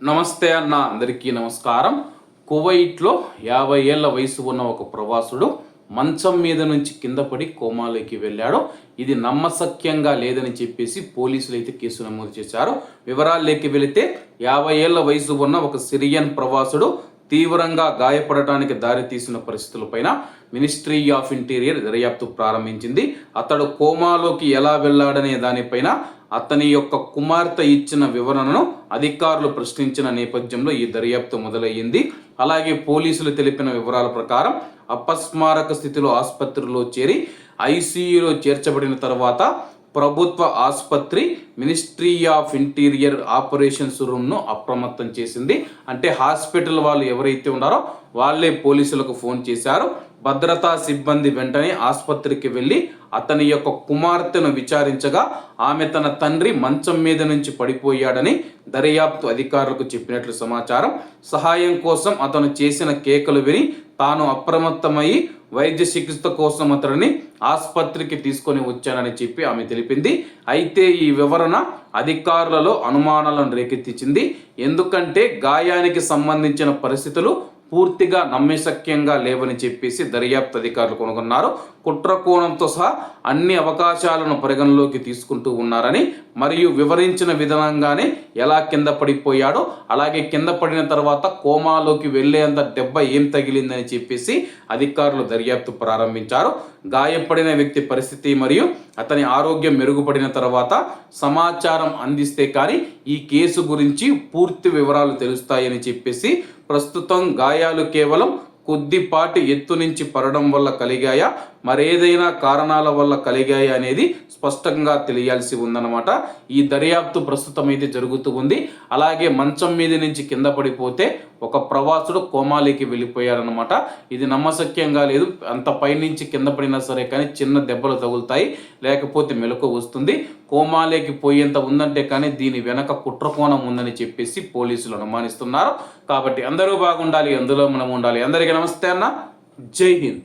నమస్తే అన్న, అందరికీ నమస్కారం. కువైట్లో 50 ఏళ్ల వయసు ఉన్న ఒక ప్రవాసుడు మంచం మీద నుంచి కింద పడి కోమాలోకి వెళ్ళాడు. ఇది నమ్మశక్యంగా లేదని చెప్పేసి పోలీసులు అయితే కేసు నమోదు చేశారు. వివరాల్లోకి వెళితే 50 ఏళ్ల వయసు ఉన్న ఒక సిరియన్ ప్రవాసుడు తీవ్రంగా గాయపడటానికి దారితీసిన పరిస్థితులపైన మినిస్ట్రీ ఆఫ్ ఇంటీరియర్ దర్యాప్తు ప్రారంభించింది. అతడు కోమాలోకి ఎలా వెళ్ళాడనే దానిపైన అతని యొక్క కుమార్తె ఇచ్చిన వివరణను అధికారులు ప్రశ్నించిన నేపథ్యంలో ఈ దర్యాప్తు మొదలయ్యింది. అలాగే పోలీసులు తెలిపిన వివరాల ప్రకారం అపస్మారక స్థితిలో ఆసుపత్రిలో చేరి ఐసీయూలో చేర్చబడిన తర్వాత ప్రభుత్వ ఆసుపత్రి మినిస్ట్రీ ఆఫ్ ఇంటీరియర్ ఆపరేషన్స్ రూమ్ను అప్రమత్తం చేసింది. అంటే హాస్పిటల్ వాళ్ళు ఎవరైతే ఉన్నారో వాళ్ళే పోలీసులకు ఫోన్ చేశారు. భద్రతా సిబ్బంది వెంటనే ఆసుపత్రికి వెళ్ళి అతని యొక్క కుమార్తెను విచారించగా ఆమె తన తండ్రి మంచం మీద నుంచి పడిపోయాడని దర్యాప్తు అధికారులకు చెప్పినట్లు సమాచారం. సహాయం కోసం అతను చేసిన కేకలు విని తాను అప్రమత్తమై వైద్య చికిత్స కోసం అతడిని ఆసుపత్రికి తీసుకొని వచ్చానని చెప్పి ఆమె తెలిపింది. అయితే ఈ వివరణ అధికారులలో అనుమానాలను రేకెత్తించింది. ఎందుకంటే గాయానికి సంబంధించిన పరిస్థితులు పూర్తిగా నమ్మశక్యంగా లేవని చెప్పేసి దర్యాప్తు అధికారులు కనుగొన్నారు. కుట్ర కోణంతో సహా అన్ని అవకాశాలను పరిగణలోకి తీసుకుంటూ ఉన్నారని, మరియు వివరించిన విధంగానే ఎలా కింద పడిపోయాడో అలాగే కింద పడిన తర్వాత కోమాలోకి వెళ్లేంత దెబ్బ ఏం తగిలిందని చెప్పేసి అధికారులు దర్యాప్తు ప్రారంభించారు. గాయపడిన వ్యక్తి పరిస్థితి మరియు అతని ఆరోగ్యం మెరుగుపడిన తర్వాత సమాచారం అందిస్తే కానీ ఈ కేసు గురించి పూర్తి వివరాలు తెలుస్తాయని చెప్పేసి, ప్రస్తుతం గాయాలు కేవలం కొద్దిపాటి ఎత్తు నుంచి పడడం వల్ల కలిగాయా, మరేదైనా కారణాల వల్ల కలిగాయా అనేది స్పష్టంగా తెలియాల్సి ఉందన్నమాట. ఈ దర్యాప్తు ప్రస్తుతం అయితే జరుగుతూ ఉంది. అలాగే మంచం మీద నుంచి కింద పడిపోతే ఒక ప్రవాసుడు కోమాలోకి వెళ్ళిపోయారనమాట. ఇది నమ్మశక్యంగా లేదు. అంత పైనుంచి కింద పడినా సరే కానీ చిన్న దెబ్బలు తగులుతాయి, లేకపోతే మెలకు వస్తుంది. కోమాలోకి పోయేంత ఉందంటే కానీ దీని వెనక కుట్రకోణం ఉందని చెప్పేసి పోలీసులు అనుమానిస్తున్నారు. కాబట్టి అందరూ బాగుండాలి, అందులో మనం ఉండాలి. అందరికీ నమస్తే అన్న, జై హింద్.